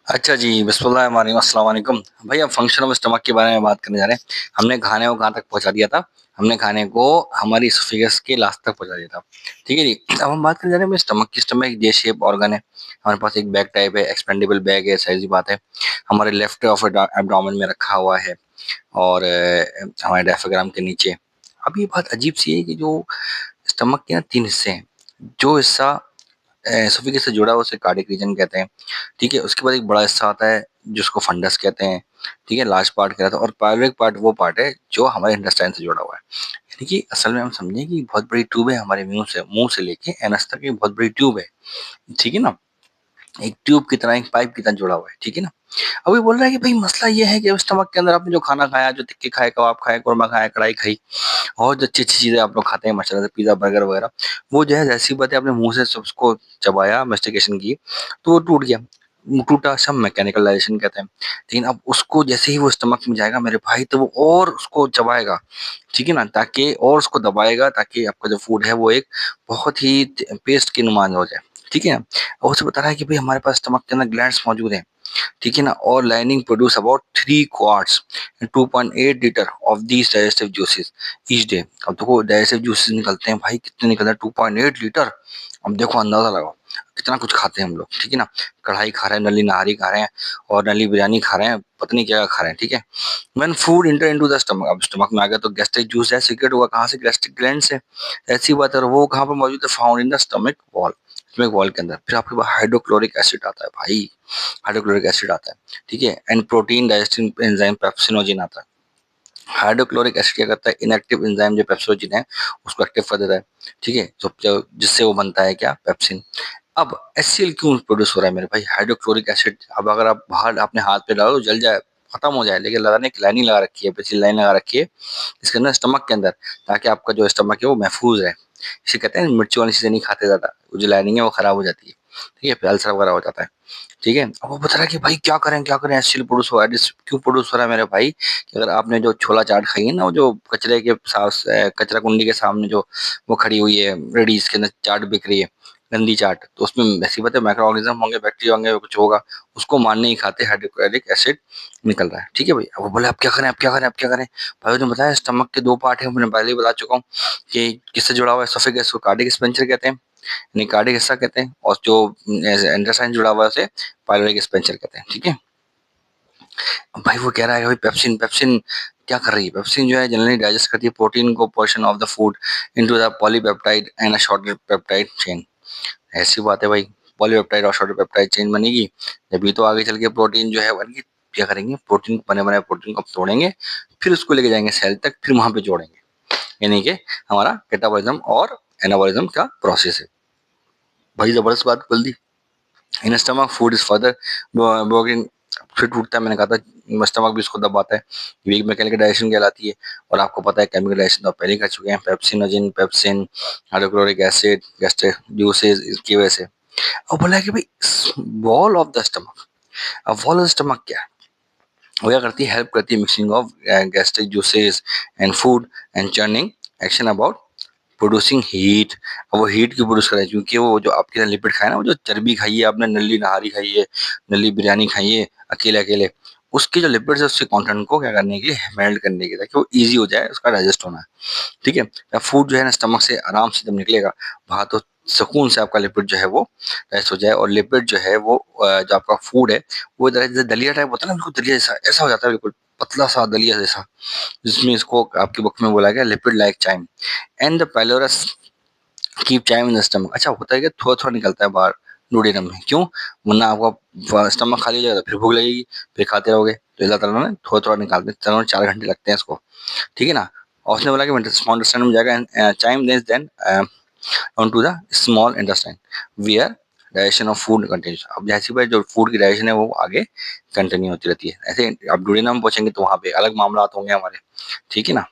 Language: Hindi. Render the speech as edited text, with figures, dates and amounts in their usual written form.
अच्छा जी, बिस्मिल्लाहिर्रहमानिर्रहीम, अस्सलाम वालेकुम। भाई हम फंक्शन ऑफ स्टमक के बारे में बात करने जा रहे हैं। हमने खाने को कहाँ तक पहुँचा दिया था? हमने खाने को हमारी एसोफेगस के लास्ट तक पहुँचा दिया था। ठीक है जी? अब हम बात करने जा रहे हैं स्टमक की। स्टमक एक जे शेप ऑर्गन है। हमारे पास एक बैग टाइप है, एक्सपेंडेबल बैग है, ज़ाहिर सी बात है। हमारे लेफ्ट ऑफ एब्डोमेन में रखा हुआ है और हमारे डायफ्राम के नीचे। अब ये बात अजीब सी है कि जो स्टमक के ना 3 हिस्से हैं। जो हिस्सा एसोफेगस से जुड़ा हुआ उसे कार्डियक रीजन कहते हैं। ठीक है, उसके बाद एक बड़ा हिस्सा आता है जिसको फंडस कहते हैं। ठीक है, लास्ट पार्ट कहलाता है और पाइलोरिक पार्ट वो पार्ट है जो हमारे इंटेस्टाइन से जुड़ा हुआ है। यानी कि असल में हम समझें कि बहुत बड़ी ट्यूब है हमारे मुंह से लेके एनस तक एक बहुत बड़ी ट्यूब है। ठीक है ना, एक ट्यूब की तरह, एक पाइप की तरह जुड़ा हुआ है। ठीक है ना। अब ये बोल रहा है कि भाई मसला ये है कि स्टमक के अंदर आपने जो खाना खाया, जो टिक्के खाए, कबाब खाए, कोरमा खाया, कढ़ाई खाई और जो अच्छी अच्छी चीजें आप लोग खाते हैं माशाल्लाह से, पिज्जा बर्गर वगैरह, वो जो है जैसी बात है आपने मुंह से उसको चबाया, मेस्टिकेशन की, तो वो टूट गया। टूटा सब मैकेनिकल डाइजेशन कहते हैं। लेकिन अब उसको जैसे ही वो स्टमक में जाएगा मेरे भाई, तो वो और उसको चबाएगा। ठीक है ना, ताकि और उसको दबाएगा ताकि आपका जो फूड है वो एक बहुत ही पेस्ट की नुमान हो जाए। ठीक है ना। और उसे बता रहा है कि भाई हमारे पास स्टमक के अंदर ग्लैंड्स मौजूद हैं। ठीक है ना, और lining produce about 3 quartz 2.8 litre of these digestive juices each day. अब देखो डाइजेस्टिव जूसेस निकलते हैं भाई, कितने निकलते हैं? 2.8 लीटर। अब देखो अंदाजा लगाओ कितना कुछ खाते हैं हम लोग। ठीक है ना, कढ़ाई खा रहे हैं, नली नहारी खा रहे हैं और नली बिरयानी खा रहे हैं, पता नहीं क्या खा रहे हैं। ठीक है। When food inter into the stomach, अब स्टमक में आ गया तो गैस्ट्रिक जूस है, सीक्रेट हुआ कहाँ से? गैस्ट्रिक ग्लैंड से। ऐसी बात है, और वो कहाँ पर मौजूद है? Found in the stomach wall. Stomach wall के अंदर फिर आपके पास हाइड्रोक्लोरिक एसिड आता है भाई। हाइड्रोक्लोरिक एसिड आता है। ठीक है, and protein digestive enzyme pepsinogen आता है। हाइड्रोक्लोरिक एसिड क्या करता है? इनएक्टिव एंजाइम जो पेप्सिनोजिन है उसको एक्टिव कर देता है। ठीक है, जिससे वो बनता है क्या? पेप्सिन। अब एचसीएल क्यों प्रोड्यूस हो रहा है मेरे भाई? Hydrochloric acid. अब अगर आप बाहर अपने हाथ पे डालो जल जाए, खत्म हो जाए, लेकिन लगाने की लाइनिंग लगा रखी है, पिछली लाइन लगा रखी है इसके अंदर स्टमक के अंदर, ताकि आपका जो स्टमक है वो महफूज रहे। इसे कहते हैं मिर्ची वाली चीजें नहीं खाते ज्यादा, वो जो लाइनिंग है वो खराब हो जाती है। ठीक है, फिर अल्सर वगैरह हो जाता है। ठीक है, अब वो बता रहा है कि भाई क्या करें क्या करें, एसिड प्रोड्यूस हो रहा है। क्यों प्रोड्यूस हो रहा है मेरे भाई? कि अगर आपने जो छोला चाट खाई है ना, वो जो कचरे के साथ कचरा कुंडी के सामने जो वो खड़ी हुई है रेडी, इसके अंदर चाट बिक रही है, गंदी चाट, तो उसमें ऐसी बात है माइक्रो ऑर्गेनिज्म होंगे, बैक्टीरिया होंगे, कुछ होगा, उसको मारने ही खाते हाइड्रोक्लोरिक एसिड निकल रहा है। ठीक है भाई, अब वो बोले अब क्या करें, अब क्या करें, अब क्या करें? भाई ने बताया स्टमक के 2 पार्ट है, मैंने पहले ही बता चुका हूँ कि किससे जुड़ा हुआ है? एसोफेगस को कार्डियक स्पेंसर कहते हैं, यानी कार्डियक हिस्सा कहते हैं, और जो इंटेस्टाइन जुड़ा हुआ है उसे पाइलोरिक स्पेंसर कहते हैं। ठीक है। अब भाई वो कह रहा है भाई पेप्सिन, पेप्सिन क्या कर रही है? पेप्सिन जो है जनरली डाइजेस्ट करती है प्रोटीन को, portion of the food into the polypeptide and a shorted peptide chain. ऐसी बात है भाई, पॉलीपेप्टाइड और शॉर्टेड पेप्टाइड चेन बनेगी, जब तो आगे चल के प्रोटीन जो है बनेगी। क्या करेंगे? प्रोटीन, बने बनाए प्रोटीन को तोड़ेंगे, फिर उसको लेके जाएंगे सेल तक, फिर वहां पे जोड़ेंगे। यानी कि हमारा कैटाबॉलिज्म और एनाबॉलिज्म का प्रोसेस है। भाई जबरदस्त बात बोल दी। In stomach food is further broken, फिर टूटता है, मैंने कहा था स्टमक भी इसको दबाता है। वीक मैकेनिकल डाइजेशन कहलाती है। और आपको पता है केमिकल डाइजेशन तो आप पहले ही कर चुके हैं, pepsinogen, pepsin, hydrochloric acid, gastric juices, इसकी वजह से। और बोला है कि भाई वॉल ऑफ द स्टमक, अब वॉल ऑफ द स्टमक क्या है? वो क्या करती है? हेल्प करती है mixing of gastric juices and food and churning action about producing heat. अब वो हीट क्यों प्रोड्यूस कर रहा है? क्योंकि वो जो आपके लिपिड खाए ना, वो जो चर्बी खाई है आपने, नली नहारी खाई है, नली बिरयानी खाई है अकेले अकेले, उसके जो लिपिड्स है उसके कंटेंट को क्या करने के लिए? मेल्ट करने के लिए, ताकि वो इजी हो जाए उसका डाइजेस्ट होना। ठीक है, जब फूड जो है ना स्टमक से आराम से जब निकलेगा वहां, तो सुकून से आपका लिपिड जो है वो डाइजेस्ट हो जाए। और लिपिड जो है वो जो आपका फूड है वो जैसे दलिया टाइप होता है ना, बिल्कुल दलिया जैसा ऐसा हो जाता है, बिल्कुल पतला सा दलिया जैसा, जिसमें इसको आपकी बुक में बोला गया lipid like chyme and the pylorus keep chyme in the stomach. अच्छा होता है कि थोड़ा थोड़ा निकलता है बाहर डूडेनम में, क्यों? वरना आपका स्टमक खाली हो जाएगा, फिर भूख लगेगी, फिर खाते रहोगे, तो अल्लाह ताला ने थोड़ा थोड़ा निकालते हैं, 4 घंटे लगते हैं इसको। ठीक है ना। और उसने बोला कि स्मॉल इंटेस्टाइन में जाएगा, chyme then on to the small intestine where digestion of food continues. अब जैसी बात जो फूड की डाइजेशन है वो आगे कंटिन्यू होती रहती है। ऐसे आप डूडेनम पहुंचेंगे तो वहां पे अलग मामला होंगे हमारे। ठीक है ना।